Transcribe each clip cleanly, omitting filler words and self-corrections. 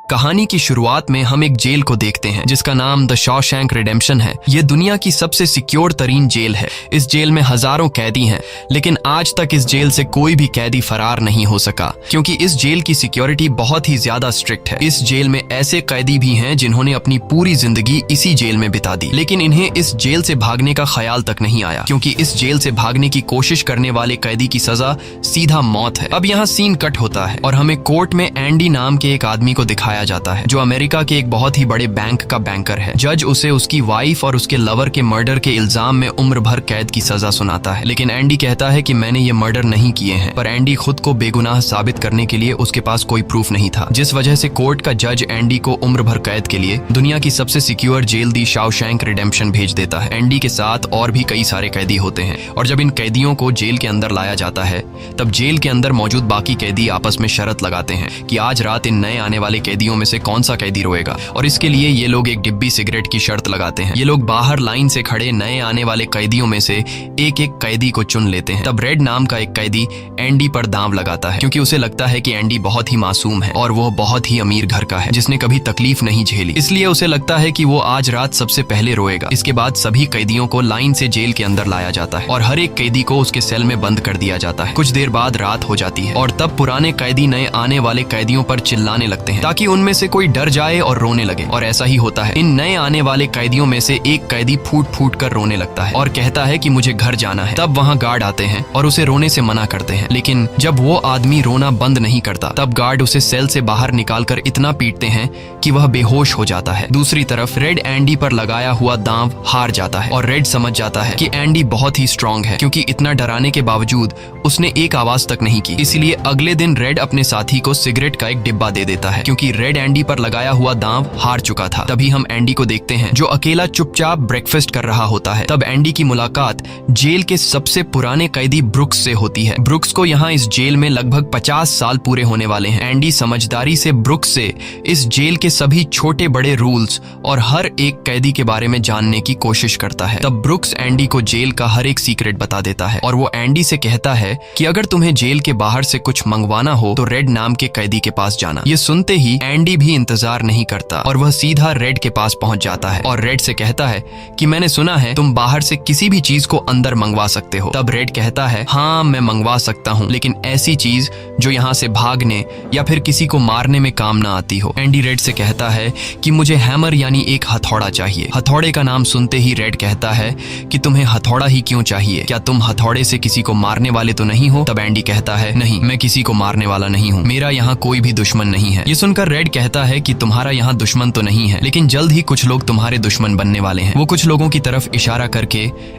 कहानी की शुरुआत में हम एक जेल को देखते हैं जिसका नाम द शॉशैंक रिडेम्पशन है। ये दुनिया की सबसे सिक्योर तरीन जेल है। इस जेल में हजारों कैदी हैं, लेकिन आज तक इस जेल से कोई भी कैदी फरार नहीं हो सका क्योंकि इस जेल की सिक्योरिटी बहुत ही ज्यादा स्ट्रिक्ट है। इस जेल में ऐसे कैदी भी हैं जिन्होंने अपनी पूरी जिंदगी इसी जेल में बिता दी, लेकिन इन्हें इस जेल से भागने का ख्याल तक नहीं आया क्योंकि इस जेल से भागने की कोशिश करने वाले कैदी की सजा सीधा मौत है। अब यहाँ सीन कट होता है और हमें कोर्ट में एंडी नाम के एक आदमी को दिखाया जाता है जो अमेरिका के एक बहुत ही बड़े बैंक का बैंकर है। जज उसे उसकी वाइफ और उसके लवर के मर्डर के इल्जाम में उम्र भर कैद की सजा सुनाता है, लेकिन एंडी कहता है कि मैंने ये मर्डर नहीं किए हैं। पर एंडी खुद को बेगुनाह साबित करने के लिए उसके पास कोई प्रूफ नहीं था, जिस वजह से कोर्ट का जज एंडी को उम्र भर कैद के लिए दुनिया की सबसे सिक्योर जेल दी शॉशैंक रिडेम्पशन भेज देता है। एंडी के साथ और भी कई सारे कैदी होते हैं और जब इन कैदियों को जेल के अंदर लाया जाता है तब जेल के अंदर मौजूद बाकी कैदी आपस में शर्त लगाते हैं कि आज रात इन नए आने वाले कैदियों में से कौन सा कैदी रोएगा, और इसके लिए ये लोग एक डिब्बी सिगरेट की शर्त लगाते हैं। ये लोग बाहर लाइन से खड़े नए आने वाले कैदियों में से एक एक कैदी को चुन लेते हैं। तब रेड नाम का एक कैदी एंडी पर दांव लगाता है क्योंकि उसे लगता है कि एंडी बहुत ही मासूम है और वो बहुत ही अमीर घर का है जिसने कभी तकलीफ नहीं झेली, इसलिए उसे लगता है कि वो आज रात सबसे पहले रोएगा। इसके बाद सभी कैदियों को लाइन से जेल के अंदर लाया जाता है और हर एक कैदी को उसके सेल में बंद कर दिया जाता है। कुछ देर बाद रात हो जाती है और तब पुराने कैदी नए आने वाले कैदियों पर चिल्लाने लगते हैं ताकि उनमें से कोई डर जाए और रोने लगे, और ऐसा ही होता है। इन नए आने वाले कैदियों में से एक कैदी फूट फूट कर रोने लगता है और कहता है कि मुझे घर जाना है। तब वहाँ गार्ड आते हैं और उसे रोने से मना करते हैं, लेकिन जब वो आदमी रोना बंद नहीं करता तब गार्ड उसे सेल से बाहर निकालकर इतना पीटते हैं कि वह बेहोश हो जाता है। दूसरी तरफ रेड एंडी पर लगाया हुआ दांव हार जाता है और रेड समझ जाता है कि एंडी बहुत ही स्ट्रांग है क्योंकि इतना डराने के बावजूद उसने एक आवाज तक नहीं की। इसलिए अगले दिन रेड अपने साथी को सिगरेट का एक डिब्बा दे देता है क्योंकि रेड एंडी पर लगाया हुआ दांव हार चुका था। तभी हम एंडी को देखते हैं जो अकेला चुपचाप ब्रेकफास्ट कर रहा होता है। तब एंडी की मुलाकात जेल के सबसे पुराने कैदी ब्रुक्स से होती है। ब्रुक्स को यहाँ इस जेल में लगभग 50 साल पूरे होने वाले हैं। एंडी समझदारी से ब्रुक्स से इस जेल के सभी छोटे बड़े रूल्स और हर एक कैदी के बारे में जानने की कोशिश करता है। तब ब्रुक्स एंडी को जेल का हर एक सीक्रेट बता देता है और वो एंडी से कहता है कि अगर तुम्हें जेल के बाहर से कुछ मंगवाना हो तो रेड नाम के कैदी के पास जाना। ये सुनते ही एंडी भी इंतजार नहीं करता और वह सीधा रेड के पास पहुंच जाता है और रेड से कहता है कि मैंने सुना है तुम बाहर से किसी भी चीज को अंदर मंगवा सकते हो। तब रेड कहता है हाँ मैं मंगवा सकता हूँ, लेकिन ऐसी चीज जो यहाँ से भागने या फिर किसी को मारने में काम ना आती हो। एंडी रेड से कहता है कि मुझे हैमर यानी एक हथौड़ा चाहिए। हथौड़े का नाम सुनते ही रेड कहता है कि तुम्हें हथौड़ा ही क्यों चाहिए, क्या तुम हथौड़े से किसी को मारने वाले तो नहीं हो? तब एंडी कहता है नहीं, मैं किसी को मारने वाला नहीं हूँ, मेरा यहाँ कोई भी दुश्मन नहीं है। ये सुनकर रेड कहता है कि तुम्हारा यहाँ दुश्मन तो नहीं है, लेकिन जल्द ही कुछ लोग तुम्हारे दुश्मन बनने वाले हैं। वो कुछ लोगों की तरफ इशारा करके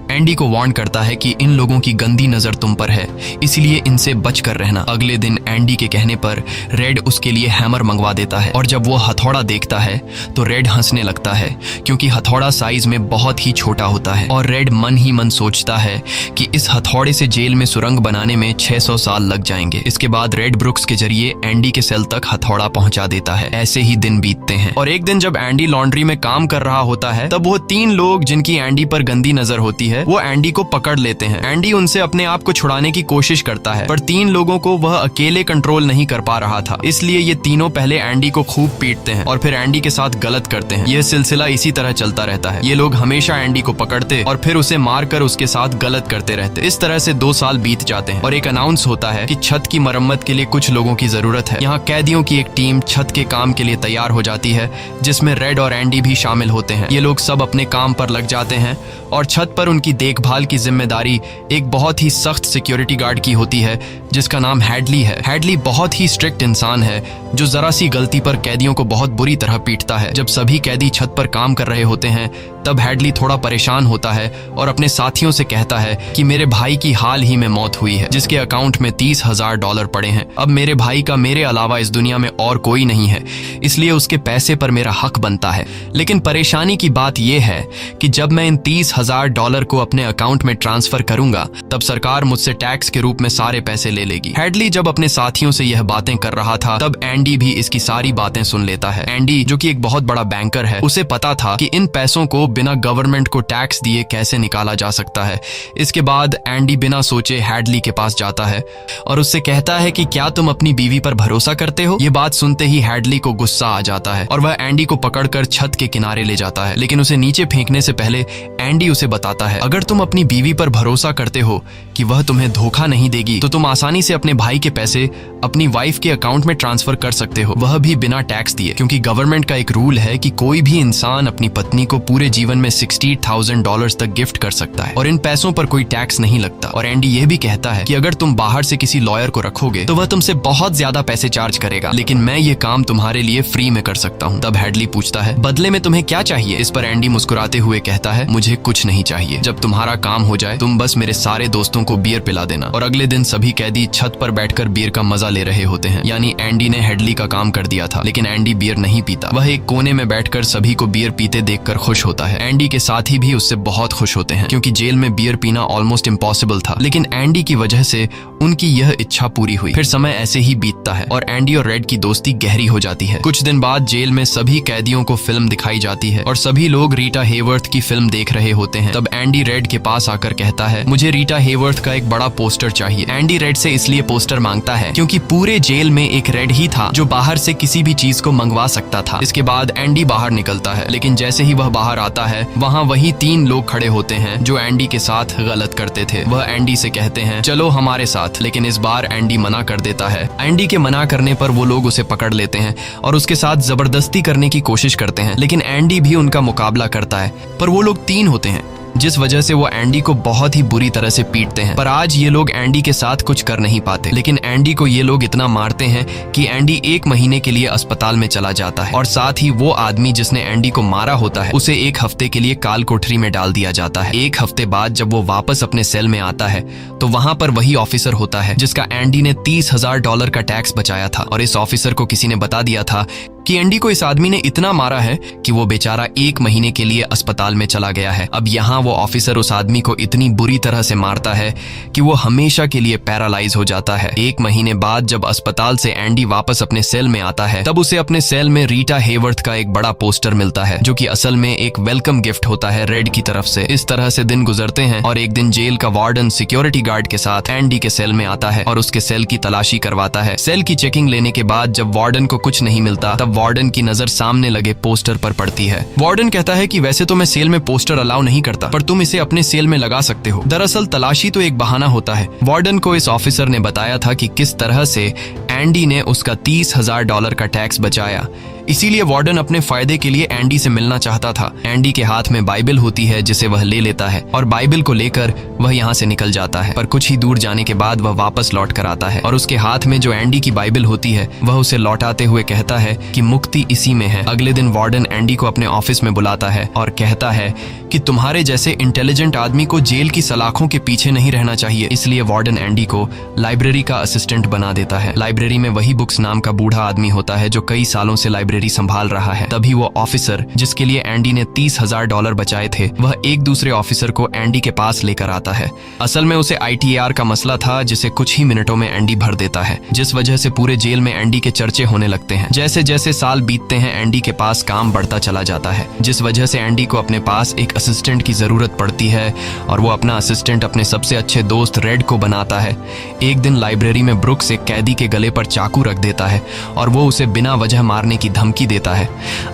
एंडी को वार्न करता है कि इन लोगों की गंदी नजर तुम पर है, इसलिए इनसे बच कर रहना। अगले दिन एंडी के कहने पर रेड उसके लिए हैमर मंगवा देता है और जब वो हथौड़ा देखता है तो रेड हंसने लगता है क्योंकि हथौड़ा साइज में बहुत ही छोटा होता है और रेड मन ही मन सोचता है कि इस हथौड़े से जेल में सुरंग बनाने में 600 साल लग जाएंगे। इसके बाद रेड ब्रुक्स के जरिए एंडी के सेल तक हथौड़ा पहुंचा देता है। ऐसे ही दिन बीतते हैं और एक दिन जब एंडी लॉन्ड्री में काम कर रहा होता है तब वो 3 लोग जिनकी एंडी पर गंदी नजर होती है वो एंडी को पकड़ लेते हैं। एंडी उनसे अपने आप को छुड़ाने की कोशिश करता है पर 3 लोगों को वह अकेले कंट्रोल नहीं कर पा रहा था, इसलिए ये तीनों पहले एंडी को खूब पीटते हैं और फिर एंडी के साथ गलत करते हैं। यह सिलसिला इसी तरह चलता रहता है। ये लोग हमेशा एंडी को पकड़ते और फिर उसे मारकर उसके साथ गलत करते रहते। इस तरह से 2 साल बीत जाते हैं और एक अनाउंस होता है कि छत की मरम्मत के लिए कुछ लोगों की जरूरत है। यहाँ कैदियों की एक टीम छत के काम के लिए तैयार हो जाती है जिसमें रेड और एंडी भी शामिल होते हैं। ये लोग सब अपने काम पर लग जाते हैं और छत पर उनकी देखभाल की जिम्मेदारी एक बहुत ही सख्त सिक्योरिटी गार्ड की होती है जिसका नाम हैडली है। हैडली बहुत ही स्ट्रिक्ट इंसान है जो जरा सी गलती पर कैदियों को बहुत बुरी तरह पीटता है। जब सभी कैदी छत पर काम कर रहे होते हैं तब हैडली थोड़ा परेशान होता है और अपने साथियों से कहता है कि मेरे भाई की हाल ही में मौत हुई है जिसके अकाउंट में $30,000 पड़े हैं। अब मेरे भाई का मेरे अलावा इस दुनिया में और कोई नहीं है, इसलिए उसके पैसे पर मेरा हक बनता है। लेकिन परेशानी की बात यह है कि जब मैं इन $30,000 को अपने अकाउंट में ट्रांसफर करूंगा तब सरकार मुझसे टैक्स के रूप में सारे पैसे ले लेगी। हैडली जब अपने साथियों से यह बातें कर रहा था तब एंडी भी इसकी सारी बातें सुन लेता है। एंडी जो कि एक बहुत बड़ा बैंकर है, उसे पता था कि इन पैसों को बिना गवर्नमेंट को टैक्स दिए कैसे निकाला जा सकता है। इसके बाद एंडी बिना सोचे हैडली के पास जाता है और उससे कहता है कि क्या तुम अपनी बीवी पर भरोसा करते हो? ये बात सुनते ही हैडली को गुस्सा आ जाता है और वह एंडी को पकड़कर छत के किनारे ले जाता है, लेकिन उसे नीचे फेंकने से पहले एंडी उसे बताता है, अगर तुम अपनी बीवी पर भरोसा करते हो कि वह तुम्हें धोखा नहीं देगी तो तुम आसानी से अपने भाई के पैसे अपनी वाइफ के अकाउंट में ट्रांसफर कर सकते हो, वह भी बिना टैक्स दिए, क्योंकि गवर्नमेंट का एक रूल है कि कोई भी इंसान अपनी पत्नी को पूरे जीवन में $60,000 तक गिफ्ट कर सकता है और इन पैसों पर कोई टैक्स नहीं लगता। और एंडी यह भी कहता है कि अगर तुम बाहर से किसी लॉयर को रखोगे तो वह तुमसे बहुत ज्यादा पैसे चार्ज करेगा, लेकिन मैं ये काम तुम्हारे लिए फ्री में कर सकता हूँ। तब हैडली पूछता है, बदले में तुम्हें क्या चाहिए? इस पर एंडी मुस्कुराते हुए कहता है, मुझे कुछ नहीं चाहिए, जब तुम्हारा काम हो जाए तुम बस मेरे सारे दोस्तों को बियर पिला देना। और अगले दिन सभी कैदी छत पर बैठकर बियर का मजा ले रहे होते हैं, यानी एंडी ने हैडली का काम कर दिया था। लेकिन एंडी बियर नहीं पीता, वह एक कोने में बैठकर सभी को बियर पीते देखकर खुश होता है। एंडी के साथी भी उससे बहुत खुश होते हैं क्योंकि जेल में बियर पीना ऑलमोस्ट इम्पॉसिबल था, लेकिन एंडी की वजह से उनकी यह इच्छा पूरी हुई। फिर समय ऐसे ही बीतता है और एंडी और रेड की दोस्ती गहरी हो जाती है। कुछ दिन बाद जेल में सभी कैदियों को फिल्म दिखाई जाती है और सभी लोग रीटा हेवर्थ की फिल्म देख रहे होते हैं। तब एंडी रेड के पास आकर कहता है, मुझे रीटा हेवर्थ का एक बड़ा पोस्टर चाहिए। एंडी रेड से इसलिए पोस्टर मांगता है क्योंकि पूरे जेल में एक रेड ही था जो बाहर से किसी भी चीज को मंगवा सकता था। इसके बाद एंडी बाहर निकलता है, लेकिन जैसे ही वह बाहर आता है वहाँ वही 3 लोग खड़े होते हैं जो एंडी के साथ गलत करते थे। वह एंडी से कहते हैं, चलो हमारे साथ, लेकिन इस बार एंडी मना कर देता है। एंडी के मना करने पर वो लोग उसे पकड़ लेते हैं और उसके साथ जबरदस्ती करने की कोशिश करते हैं, लेकिन एंडी भी उनका मुकाबला करता है, पर वो लोग 3 होते हैं जिस वजह से वो एंडी को बहुत ही बुरी तरह से पीटते हैं। पर आज ये लोग एंडी के साथ कुछ कर नहीं पाते, लेकिन एंडी को ये लोग इतना मारते हैं कि एंडी 1 महीने के लिए अस्पताल में चला जाता है और साथ ही वो आदमी जिसने एंडी को मारा होता है उसे 1 हफ्ते के लिए काल कोठरी में डाल दिया जाता है। 1 हफ्ते बाद जब वो वापस अपने सेल में आता है तो वहां पर वही ऑफिसर होता है जिसका एंडी ने $30,000 का टैक्स बचाया था, और इस ऑफिसर को किसी ने बता दिया था कि एंडी को इस आदमी ने इतना मारा है कि वो बेचारा 1 महीने के लिए अस्पताल में चला गया है। अब यहाँ वो ऑफिसर उस आदमी को इतनी बुरी तरह से मारता है कि वो हमेशा के लिए पैरालाइज हो जाता है। 1 महीने बाद जब अस्पताल से एंडी वापस अपने सेल में आता है तब उसे अपने सेल में रीटा हेवर्थ का एक बड़ा पोस्टर मिलता है जो कि असल में एक वेलकम गिफ्ट होता है रेड की तरफ से। इस तरह से दिन गुजरते हैं और एक दिन जेल का वार्डन सिक्योरिटी गार्ड के साथ एंडी के सेल में आता है और उसके सेल की तलाशी करवाता है। सेल की चेकिंग लेने के बाद जब वार्डन को कुछ नहीं मिलता तब वार्डन की नजर सामने लगे पोस्टर पर पड़ती है। वार्डन कहता है कि वैसे तो मैं सेल में पोस्टर अलाउ नहीं करता, पर तुम इसे अपने सेल में लगा सकते हो। दरअसल तलाशी तो एक बहाना होता है। वार्डन को इस ऑफिसर ने बताया था कि किस तरह से एंडी ने उसका $30,000 का टैक्स बचाया, इसीलिए वार्डन अपने फायदे के लिए एंडी से मिलना चाहता था। एंडी के हाथ में बाइबल होती है जिसे वह ले लेता है और बाइबल को लेकर वह यहाँ से निकल जाता है, पर कुछ ही दूर जाने के बाद वह वापस लौट कर आता है और उसके हाथ में जो एंडी की बाइबल होती है वह उसे लौटाते हुए कहता है कि मुक्ति इसी में है। अगले दिन वार्डन एंडी को अपने ऑफिस में बुलाता है और कहता है कि तुम्हारे जैसे इंटेलिजेंट आदमी को जेल की सलाखों के पीछे नहीं रहना चाहिए, इसलिए वार्डन एंडी को लाइब्रेरी का असिस्टेंट बना देता है। लाइब्रेरी में वही बुक्स नाम का बूढ़ा आदमी होता है जो कई सालों से लाइब्रेरी संभाल रहा है। तभी वो ऑफिसर जिसके लिए एंडी ने $30,000 बचाए थे वह एक दूसरे ऑफिसर को एंडी के पास लेकर आता है। असल में उसे ITAR का मसला था जिसे कुछ ही मिनटों में एंडी भर देता है, जिस वजह से पूरे जेल में एंडी के चर्चे होने लगते हैं। जैसे जैसे साल बीतते हैं एंडी के पास काम बढ़ता चला जाता है, जिस वजह से एंडी को अपने पास एक असिस्टेंट की जरूरत पड़ती है और वो अपना असिस्टेंट अपने सबसे अच्छे दोस्त रेड को बनाता है। एक दिन लाइब्रेरी में ब्रुक्स एक कैदी के गले पर चाकू रख देता है और वो उसे बिना वजह मारने की धमकी देता है।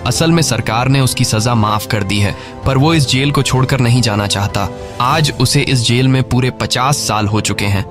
असल में सरकार ने उसकी सजा माफ कर दी है, पर वो इस जेल को छोड़कर नहीं जाना चाहता। आज उसे इस जेल में पूरे 50 साल हो चुके हैं।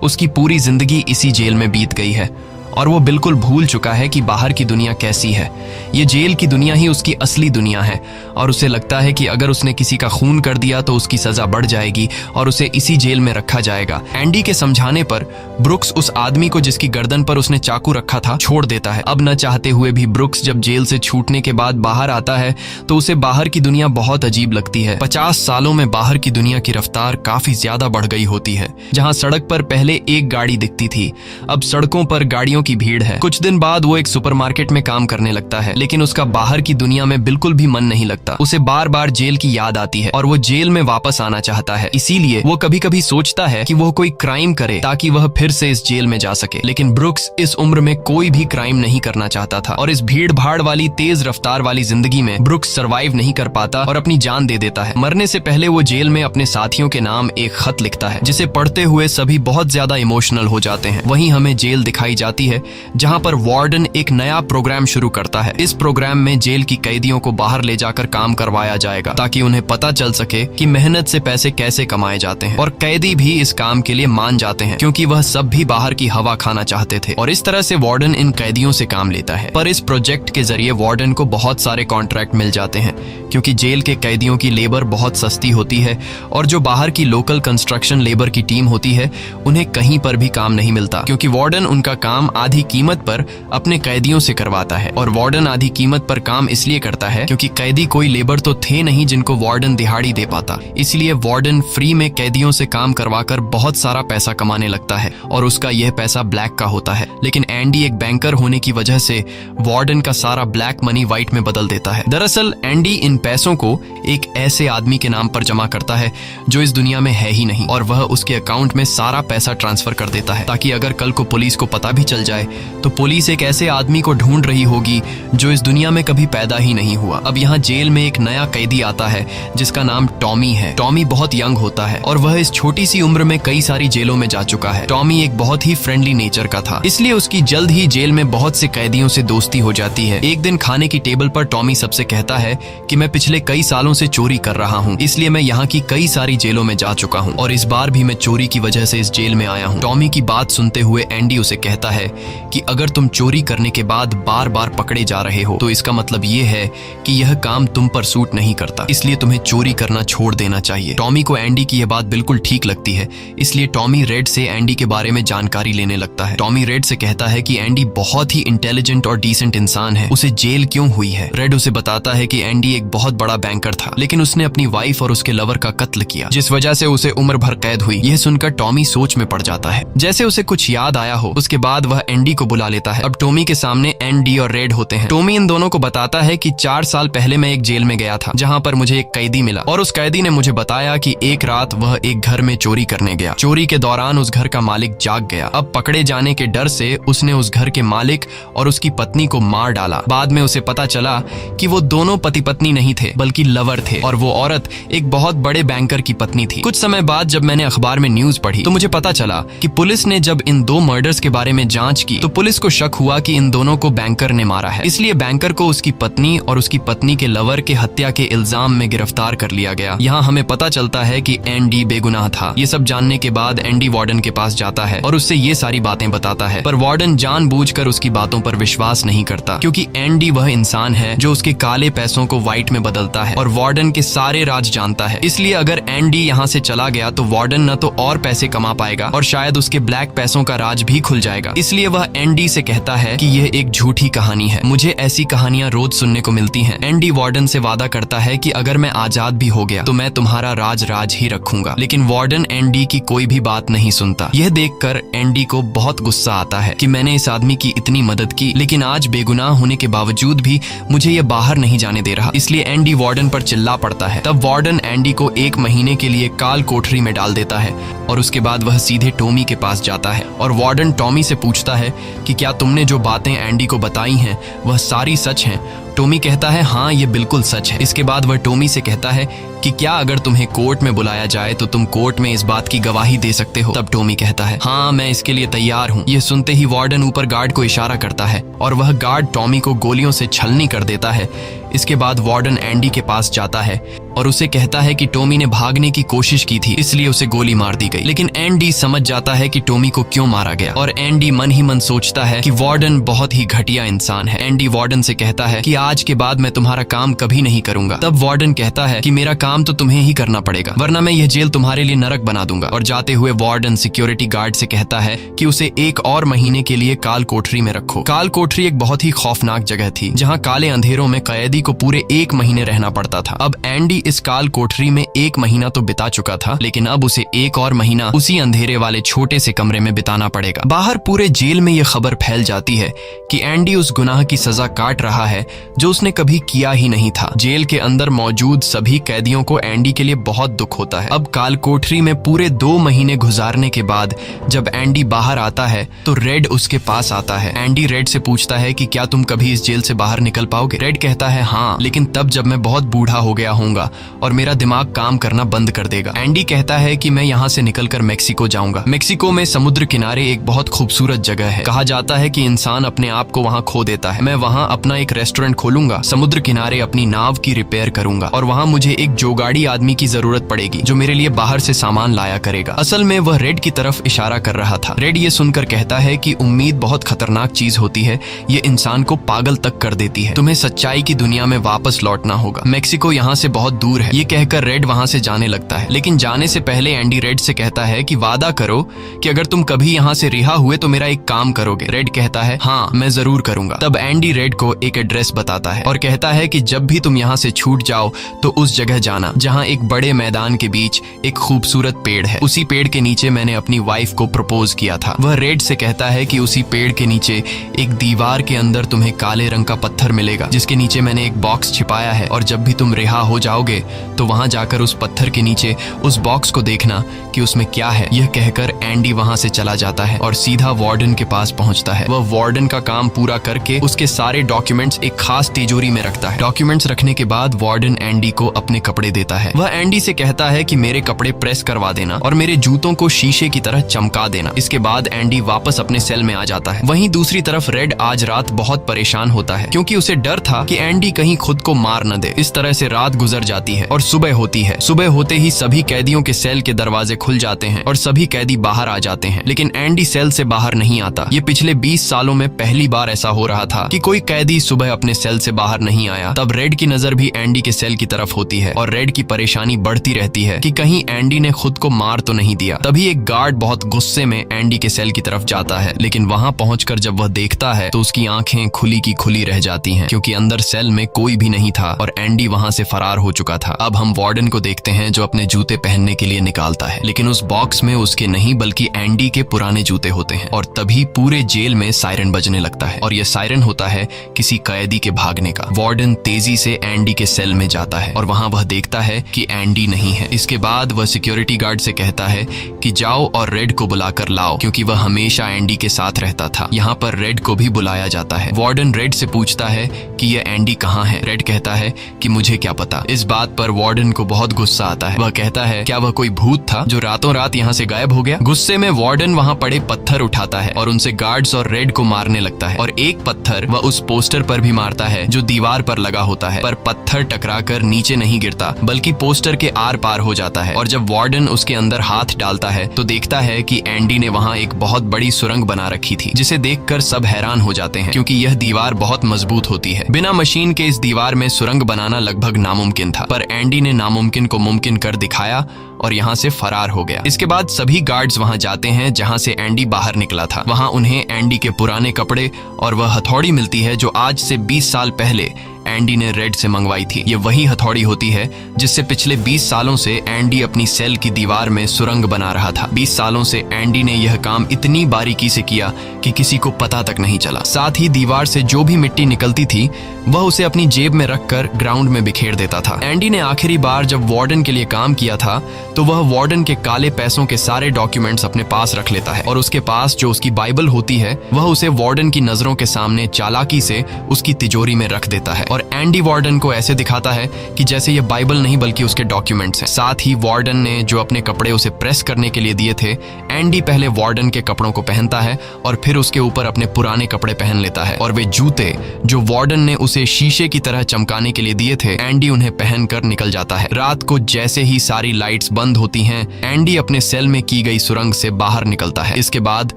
उसकी पूरी जिंदगी इसी जेल में बीत गई है और वो बिल्कुल भूल चुका है कि बाहर की दुनिया कैसी है। ये जेल की दुनिया ही उसकी असली दुनिया है और उसे लगता है कि अगर उसने किसी का खून कर दिया तो उसकी सजा बढ़ जाएगी और उसे इसी जेल में रखा जाएगा। एंडी के समझाने पर ब्रुक्स उस आदमी को जिसकी गर्दन पर उसने चाकू रखा था छोड़ देता है। अब न चाहते हुए भी ब्रुक्स जब जेल से छूटने के बाद बाहर आता है तो उसे बाहर की दुनिया बहुत अजीब लगती है। 50 सालों में बाहर की दुनिया की रफ्तार काफी ज्यादा बढ़ गई होती है। जहाँ सड़क पर पहले एक गाड़ी दिखती थी, अब सड़कों पर गाड़ियों की भीड़ है। कुछ दिन बाद वो एक सुपरमार्केट में काम करने लगता है, लेकिन उसका बाहर की दुनिया में बिल्कुल भी मन नहीं लगता। उसे बार बार जेल की याद आती है और वो जेल में वापस आना चाहता है। इसीलिए वो कभी कभी सोचता है कि वो कोई क्राइम करे ताकि वह फिर से इस जेल में जा सके। लेकिन ब्रुक्स इस उम्र में कोई भी क्राइम नहीं करना चाहता था और इस भीड़ भाड़ वाली तेज रफ्तार वाली जिंदगी में ब्रुक्स सरवाइव नहीं कर पाता और अपनी जान दे देता है। मरने से पहले वो जेल में अपने साथियों के नाम एक खत लिखता है, जिसे पढ़ते हुए सभी बहुत ज्यादा इमोशनल हो जाते हैं। वहीं हमें जेल दिखाई जाती है, जहां पर वार्डन एक नया प्रोग्राम शुरू करता है। इस प्रोग्राम में जेल की कैदियों को बाहर ले जाकर काम करवाया जाएगा ताकि उन्हें पता चल सके कि मेहनत से पैसे कैसे कमाए जाते हैं। और कैदी भी इस काम के लिए मान जाते हैं, क्योंकि वह सब भी बाहर की हवा खाना चाहते थे। और इस तरह से वार्डन इन कैदियों से काम लेता है। पर इस प्रोजेक्ट के जरिए वार्डन को बहुत सारे कॉन्ट्रैक्ट मिल जाते हैं, क्योंकि जेल के कैदियों की लेबर बहुत सस्ती होती है और जो बाहर की लोकल कंस्ट्रक्शन लेबर की टीम होती है उन्हें कहीं पर भी काम नहीं मिलता, क्योंकि वार्डन उनका काम आधी कीमत पर अपने कैदियों से करवाता है। और वार्डन आधी कीमत पर काम इसलिए करता है क्योंकि कैदी कोई लेबर तो थे नहीं जिनको वार्डन दिहाड़ी दे पाता। इसलिए वार्डन फ्री में कैदियों से काम करवाकर बहुत सारा पैसा कमाने लगता है और उसका यह पैसा ब्लैक का होता है। लेकिन एंडी एक बैंकर होने की वजह से वार्डन का सारा ब्लैक मनी व्हाइट में बदल देता है। दरअसल एंडी इन पैसों को एक ऐसे आदमी के नाम पर जमा करता है जो इस दुनिया में है ही नहीं, और वह उसके अकाउंट में सारा पैसा ट्रांसफर कर देता है ताकि अगर कल को पुलिस को पता भी चल जाए तो पुलिस एक ऐसे आदमी को ढूंढ रही होगी जो इस दुनिया में कभी पैदा ही नहीं हुआ। अब यहाँ जेल में एक नया कैदी आता है जिसका नाम टॉमी है। टॉमी बहुत यंग होता है और वह इस छोटी सी उम्र में कई सारी जेलों में जा चुका है। टॉमी एक बहुत ही फ्रेंडली नेचर का था, इसलिए उसकी जल्द ही जेल में बहुत से कैदियों से दोस्ती हो जाती है। एक दिन खाने की टेबल पर टॉमी सबसे कहता है कि मैं पिछले कई सालों से चोरी कर रहा हूँ, इसलिए मैं यहाँ की कई सारी जेलों में जा चुका हूँ और इस बार भी मैं चोरी की वजह से इस जेल में आया हूँ। टॉमी की बात सुनते हुए एंडी उसे कहता है कि अगर तुम चोरी करने के बाद बार बार पकड़े जा रहे हो तो इसका मतलब ये है कि यह काम तुम पर सूट नहीं करता, इसलिए तुम्हें चोरी करना छोड़ देना चाहिए। टॉमी को एंडी की यह बात बिल्कुल ठीक लगती है, इसलिए टॉमी रेड से एंडी के बारे में जानकारी लेने लगता है। टॉमी रेड से कहता है कि एंडी बहुत ही इंटेलिजेंट और डिसेंट इंसान है, उसे जेल क्यों हुई है। रेड उसे बताता है कि एंडी एक बहुत बड़ा बैंकर था, लेकिन उसने अपनी वाइफ और उसके लवर का कत्ल किया, जिस वजह से उसे उम्र भर कैद हुई। यह सुनकर टॉमी सोच में पड़ जाता है, जैसे उसे कुछ याद आया हो। उसके बाद वह एंडी को बुला लेता है। अब टॉमी के सामने एंडी और रेड होते हैं। टॉमी इन दोनों को बताता है कि 4 साल पहले मैं एक जेल में गया था, जहां पर मुझे एक कैदी मिला और उस कैदी ने मुझे बताया कि एक रात वह एक घर में चोरी करने गया। चोरी के दौरान उस घर का मालिक जाग गया। अब पकड़े जाने के डर से उसने उस घर के मालिक और उसकी पत्नी को मार डाला। बाद में उसे पता चला कि वो दोनों पति पत्नी नहीं थे बल्कि लवर थे और वो औरत एक बहुत बड़े बैंकर की पत्नी थी। कुछ समय बाद जब मैंने अखबार में न्यूज पढ़ी तो मुझे पता चला कि पुलिस ने जब इन 2 मर्डर्स के बारे में जांच की तो पुलिस को शक हुआ कि इन दोनों को बैंकर ने मारा है। इसलिए बैंकर को उसकी पत्नी और उसकी पत्नी के लवर के हत्या के इल्जाम में गिरफ्तार कर लिया गया। यहाँ हमें पता चलता है कि एंडी बेगुनाह था। ये सब जानने के बाद एंडी वार्डन के पास जाता है और उससे ये सारी बातें बताता है, पर वार्डन जानबूझकर उसकी बातों पर विश्वास नहीं करता, क्योंकि एंडी वह इंसान है जो उसके काले पैसों को व्हाइट में बदलता है और वार्डन के सारे राज जानता है। इसलिए अगर एंडी यहाँ से चला गया तो वार्डन न तो और पैसे कमा पाएगा और शायद उसके ब्लैक पैसों का राज भी खुल जाएगा। इसलिए वह एंडी से कहता है कि यह एक झूठी कहानी है, मुझे ऐसी कहानियां रोज सुनने को मिलती हैं। एंडी वार्डन से वादा करता है कि अगर मैं आजाद भी हो गया तो मैं तुम्हारा राज ही रखूंगा, लेकिन वार्डन एंडी की कोई भी बात नहीं सुनता। यह देखकर एंडी को बहुत गुस्सा आता है कि मैंने इस आदमी की इतनी मदद की, लेकिन आज बेगुनाह होने के बावजूद भी मुझे यह बाहर नहीं जाने दे रहा। इसलिए एंडी वार्डन पर चिल्ला पड़ता है। तब वार्डन एंडी को 1 महीने के लिए काल कोठरी में डाल देता है और उसके बाद वह सीधे टॉमी के पास जाता है और वार्डन टॉमी से पूछता है कि क्या तुमने जो बातें एंडी को बताई हैं वह सारी सच हैं। टॉमी कहता है हाँ ये बिल्कुल सच है। इसके बाद वह टॉमी से कहता है कि क्या अगर तुम्हें कोर्ट में बुलाया जाए तो तुम कोर्ट में इस बात की गवाही दे सकते हो। तब टॉमी कहता है हाँ मैं इसके लिए तैयार हूँ। यह सुनते ही वार्डन ऊपर गार्ड को इशारा करता है और वह गार्ड टॉमी को गोलियों से छलनी कर देता है। इसके बाद वार्डन एंडी के पास जाता है और उसे कहता है कि टॉमी ने भागने की कोशिश की थी इसलिए उसे गोली मार दी गई। लेकिन एंडी समझ जाता है कि टॉमी को क्यों मारा गया और एंडी मन ही मन सोचता है कि वार्डन बहुत ही घटिया इंसान है। एंडी वार्डन से कहता है कि आज के बाद मैं तुम्हारा काम कभी नहीं करूंगा। तब वार्डन कहता है कि मेरा काम तो तुम्हें ही करना पड़ेगा, वरना मैं यह जेल तुम्हारे लिए नरक बना दूंगा। और जाते हुए वार्डन सिक्योरिटी गार्ड से कहता है कि उसे 1 और महीने के लिए काल कोठरी में रखो। काल कोठरी एक बहुत ही खौफनाक जगह थी जहाँ काले अंधेरों में कैदी को पूरे 1 महीने रहना पड़ता था। अब एंडी इस काल कोठरी में 1 महीना तो बिता चुका था, लेकिन अब उसे 1 और महीना उसी अंधेरे वाले छोटे से कमरे में बिताना पड़ेगा। बाहर पूरे जेल में यह खबर फैल जाती है कि एंडी उस गुनाह की सजा काट रहा है जो उसने कभी किया ही नहीं था। जेल के अंदर मौजूद सभी कैदियों को एंडी के लिए बहुत दुख होता है। अब काल कोठरी में पूरे 2 महीने गुजारने के बाद जब एंडी बाहर आता है तो रेड उसके पास आता है। एंडी रेड से पूछता है कि क्या तुम कभी इस जेल से बाहर निकल पाओगे? रेड कहता है हाँ, लेकिन तब जब मैं बहुत बूढ़ा हो गया होऊंगा और मेरा दिमाग काम करना बंद कर देगा। एंडी कहता है कि मैं यहाँ से निकलकर मेक्सिको जाऊंगा। मेक्सिको में समुद्र किनारे एक बहुत खूबसूरत जगह है। कहा जाता है कि इंसान अपने आप को वहाँ खो देता है। मैं वहाँ अपना एक रेस्टोरेंट खोलूंगा, समुद्र किनारे अपनी नाव की रिपेयर करूंगा और वहाँ मुझे एक जोगाड़ी आदमी की जरूरत पड़ेगी जो मेरे लिए बाहर से सामान लाया करेगा। असल में वह रेड की तरफ इशारा कर रहा था। रेड ये सुनकर कहता है कि उम्मीद बहुत खतरनाक चीज होती है, ये इंसान को पागल तक कर देती है। तुम्हें सच्चाई की दुनिया में वापस लौटना होगा। मेक्सिको यहाँ से बहुत दूर है। ये कहकर रेड वहाँ से जाने लगता है, लेकिन जाने से पहले एंडी रेड से कहता है कि वादा करो कि अगर तुम कभी यहाँ से रिहा हुए तो मेरा एक काम करोगे। रेड कहता है हाँ, मैं जरूर करूंगा। तब एंडी रेड को एक एड्रेस बताता है और कहता है कि जब भी तुम यहाँ से छूट जाओ तो उस जगह जाना जहाँ एक बड़े मैदान के बीच एक खूबसूरत पेड़ है। उसी पेड़ के नीचे मैंने अपनी वाइफ को प्रपोज किया था। वह रेड से कहता है कि उसी पेड़ के नीचे एक दीवार के अंदर तुम्हें काले रंग का पत्थर मिलेगा जिसके नीचे मैंने एक बॉक्स छिपाया है, और जब भी तुम रिहा हो जाओगे तो वहां जाकर उस पत्थर के नीचे उस बॉक्स को देखना कि उसमें क्या है। यह कहकर एंडी वहां से चला जाता है और सीधा वार्डन के पास पहुंचता है। वह वार्डन का काम पूरा करके उसके सारे डॉक्यूमेंट्स एक खास तिजोरी में रखता है। डॉक्यूमेंट्स रखने के बाद वार्डन एंडी को अपने कपड़े देता है। वह एंडी से कहता है कि मेरे कपड़े प्रेस करवा देना और मेरे जूतों को शीशे की तरह चमका देना। इसके बाद एंडी वापस अपने सेल में आ जाता है। वहीं दूसरी तरफ रेड आज रात बहुत परेशान होता है क्योंकि उसे डर था कि एंडी कहीं खुद को मार न दे। इस तरह से रात गुजर जाती है और सुबह होती है। सुबह होते ही सभी कैदियों के सेल के दरवाजे खुल जाते हैं और सभी कैदी बाहर आ जाते हैं, लेकिन एंडी सेल से बाहर नहीं आता। ये पिछले 20 सालों में पहली बार ऐसा हो रहा था कि कोई कैदी सुबह अपने सेल से बाहर नहीं आया। तब रेड की नजर भी एंडी के सेल की तरफ होती है और रेड की परेशानी बढ़ती रहती है कि कहीं एंडी ने खुद को मार तो नहीं दिया। तभी एक गार्ड बहुत गुस्से में एंडी के सेल की तरफ जाता है, लेकिन वहां पहुंचकर जब वह देखता है तो उसकी आंखें खुली की खुली रह जाती हैं क्योंकि अंदर सेल में कोई भी नहीं था और एंडी वहां से फरार हो चुका था। अब हम वार्डन को देखते हैं जो अपने जूते पहनने के लिए निकालता है, लेकिन उस बॉक्स में उसके नहीं बल्कि एंडी के पुराने जूते होते हैं। और तभी पूरे जेल में सायरन बजने लगता है और यह सायरन होता है किसी कैदी के भागने का। वार्डन तेजी से एंडी के सेल में जाता है और वहां वह देखता है कि एंडी नहीं है। इसके बाद वह सिक्योरिटी गार्ड से कहता है कि जाओ और रेड को बुलाकर लाओ क्योंकि वह हमेशा एंडी के साथ रहता था। यहाँ पर रेड को भी बुलाया जाता है। वार्डन रेड से पूछता है कि यह एंडी कहाँ है। रेड कहता है कि मुझे क्या पता। इस बात पर वार्डन को बहुत गुस्सा आता है। वह कहता है क्या वह कोई भूत था जो रातों रात यहाँ से गायब हो गया। गुस्से में वार्डन वहाँ पड़े पत्थर उठाता है और उनसे गार्ड्स और रेड को मारने लगता है और एक पत्थर वह उस पोस्टर पर भी मारता है जो दीवार पर लगा होता है, पर पत्थर टकराकर नीचे नहीं गिरता बल्कि पोस्टर के आर पार हो जाता है। और जब वार्डन उसके अंदर हाथ डालता है तो देखता है कि एंडी ने वहाँ एक बहुत बड़ी सुरंग बना रखी थी जिसे देखकर सब हैरान हो जाते हैं क्योंकि यह दीवार बहुत मजबूत होती है। बिना मशीन के इस दीवार में सुरंग बनाना लगभग नामुमकिन था, पर एंडी ने नामुमकिन को मुमकिन कर दिखाया और यहाँ से फरार हो गया। इसके बाद सभी गार्ड्स वहाँ जाते हैं जहाँ से एंडी बाहर निकला था। वहाँ उन्हें एंडी के पुराने कपड़े और वह हथौड़ी मिलती है जो आज से 20 साल पहले एंडी ने रेड से मंगवाई थी। ये वही हथौड़ी होती है जिससे पिछले 20 सालों से एंडी अपनी सेल की दीवार में सुरंग बना रहा था। 20 सालों से एंडी ने यह काम इतनी बारीकी से किया कि किसी को पता तक नहीं चला। साथ ही दीवार से जो भी मिट्टी निकलती थी वह उसे अपनी जेब में रखकर ग्राउंड में बिखेर देता था। एंडी ने आखिरी बार जब वार्डन के लिए काम किया था तो वह वार्डन के काले पैसों के सारे डॉक्यूमेंट्स अपने पास रख लेता है और उसके पास जो उसकी बाइबल होती है वह उसे वार्डन की नजरों के सामने चालाकी से उसकी तिजोरी में रख देता है और एंडी वार्डन को ऐसे दिखाता है कि जैसे ये बाइबल नहीं बल्कि उसके डॉक्यूमेंट्स हैं। साथ ही वार्डन ने जो अपने कपड़े उसे प्रेस करने के लिए दिए थे, एंडी पहले वार्डन के कपड़ों को पहनता है और फिर उसके ऊपर अपने पुराने कपड़े पहन लेता है और वे जूते जो वार्डन ने उसे शीशे की तरह चमकाने के लिए दिए थे एंडी उन्हें पहनकर निकल जाता है। रात को जैसे ही सारी लाइट्स बंद होती हैं, एंडी अपने सेल में की गई सुरंग से बाहर निकलता है। इसके बाद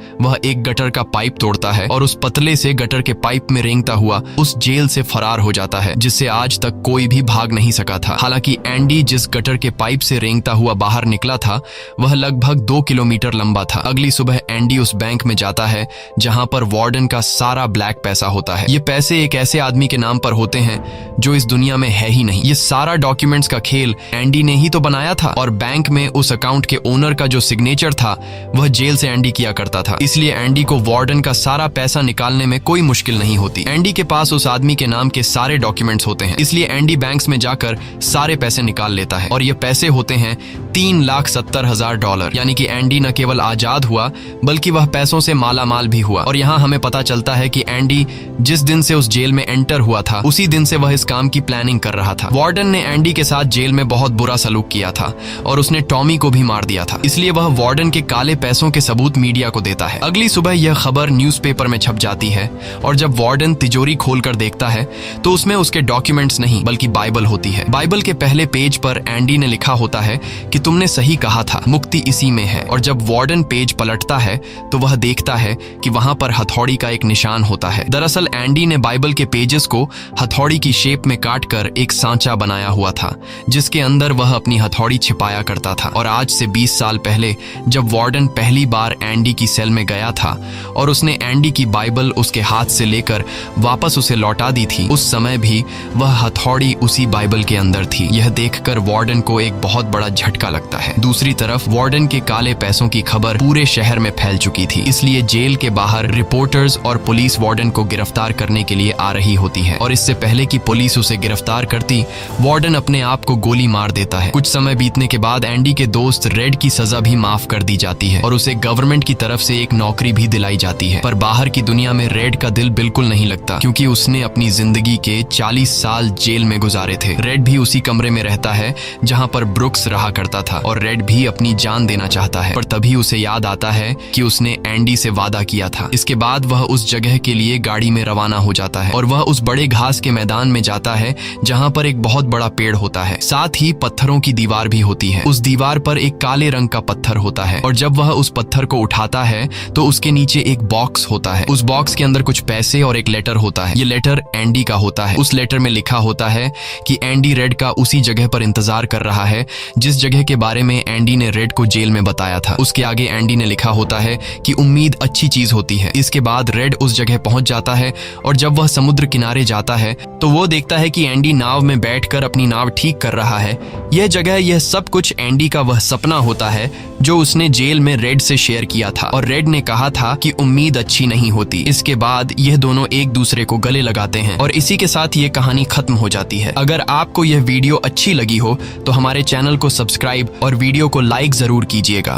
वह एक गटर का पाइप तोड़ता है और उस पतले से गटर के पाइप में रेंगता हुआ उस जेल से फरार हो जाता है। जाता है, जिससे आज तक कोई भी भाग नहीं सका था। हालांकि एंडी जिस गटर के पाइप से रेंगता हुआ बाहर निकला था वह लगभग 2 किलोमीटर लंबा था। अगली सुबह एंडी उस बैंक में जाता है जहां पर वार्डन का सारा ब्लैक पैसा होता है। ये पैसे एक ऐसे आदमी के नाम पर होते हैं जो इस दुनिया में है ही नहीं। ये सारा डॉक्यूमेंट्स का खेल एंडी ने ही तो बनाया था और बैंक में उस अकाउंट के ओनर का जो सिग्नेचर था वह जेल से एंडी किया करता था। इसलिए एंडी को वार्डन का सारा पैसा निकालने में कोई मुश्किल नहीं होती। एंडी के पास उस आदमी के नाम के सारे डॉक्यूमेंट्स होते हैं, इसलिए एंडी बैंक्स में जाकर सारे पैसे निकाल लेता है और ये पैसे होते हैं $3,70,000। यानी कि एंडी न केवल आजाद हुआ बल्कि वह पैसों से माला माल भी हुआ। और यहाँ हमें पता चलता है कि एंडी जिस दिन से उस जेल में एंटर हुआ था उसी दिन से वह इस काम की प्लानिंग कर रहा था। वार्डन ने एंडी के साथ जेल में बहुत बुरा सलूक किया था और उसने टॉमी को भी मार दिया था, इसलिए वह वार्डन के काले पैसों के सबूत मीडिया को देता है। अगली सुबह यह खबर न्यूज़पेपर में छप जाती है और जब वार्डन तिजोरी खोलकर देखता है तो उसमें उसके डॉक्यूमेंट्स नहीं बल्कि बाइबल होती है। बाइबल के पहले पेज पर एंडी ने लिखा होता है कि तुमने सही कहा था, मुक्ति इसी में है। और जब वार्डन पेज पलटता है तो वह देखता है कि वहां पर हथौड़ी का एक निशान होता है। दरअसल एंडी ने बाइबल के पेजेस को हथौड़ी की शेप में काटकर एक सांचा बनाया हुआ था जिसके अंदर वह अपनी हथौड़ी छिपाया करता था। और आज से 20 साल पहले जब वार्डन पहली बार एंडी की सेल में गया था और उसने एंडी की बाइबल उसके हाथ से लेकर वापस उसे लौटा दी थी, उस समय भी वह हथौड़ी उसी बाइबल के अंदर थी। यह देखकर वार्डन को एक बहुत बड़ा झटका लगता है। दूसरी तरफ वार्डन के काले पैसों की खबर पूरे शहर में फैल चुकी थी, इसलिए जेल के बाहर रिपोर्टर्स और पुलिस वार्डन को गिरफ्तार करने के लिए आ रही होती है। और इससे पहले कि पुलिस उसे गिरफ्तार करती, वार्डन अपने आप को गोली मार देता है। कुछ समय बीतने के बाद एंडी के दोस्त रेड की सजा भी माफ कर दी जाती है और उसे गवर्नमेंट की तरफ से एक नौकरी भी दिलाई जाती है। पर बाहर की दुनिया में रेड का दिल बिल्कुल नहीं लगता क्योंकि उसने अपनी जिंदगी के 40 साल जेल में गुजारे थे। रेड भी उसी कमरे में रहता है जहां पर ब्रुक्स रहा करता था और रेड भी अपनी जान देना चाहता है, पर तभी उसे याद आता है कि उसने एंडी से वादा किया था। इसके बाद वह उस जगह के लिए गाड़ी में रवाना हो जाता है और वह उस बड़े घास के मैदान में जाता है जहां पर एक बहुत बड़ा पेड़ होता है, साथ ही पत्थरों की दीवार भी होती है। उस दीवार पर एक काले रंग का पत्थर होता है और जब वह उस पत्थर को उठाता है तो उसके नीचे एक बॉक्स होता है। उस बॉक्स के अंदर कुछ पैसे और एक लेटर होता है। ये लेटर एंडी का होता है। उस लेटर में लिखा होता है कि एंडी रेड का उसी जगह पर इंतजार कर रहा है जिस जगह के बारे में एंडी ने रेड को जेल में बताया था। उसके आगे एंडी ने लिखा होता है कि उम्मीद अच्छी चीज होती है। इसके बाद रेड उस जगह पहुंच जाता है और जब वह समुद्र किनारे जाता है तो वो देखता है कि एंडी नाव में बैठकर अपनी नाव ठीक कर रहा है। यह जगह, यह सब कुछ एंडी का वह सपना होता है जो उसने जेल में रेड से शेयर किया था और रेड ने कहा था कि उम्मीद अच्छी नहीं होती। इसके बाद यह दोनों एक दूसरे को गले लगाते हैं और इसी के साथ ये कहानी खत्म हो जाती है। अगर आपको यह वीडियो अच्छी लगी हो तो हमारे चैनल को सब्सक्राइब और वीडियो को लाइक जरूर कीजिएगा।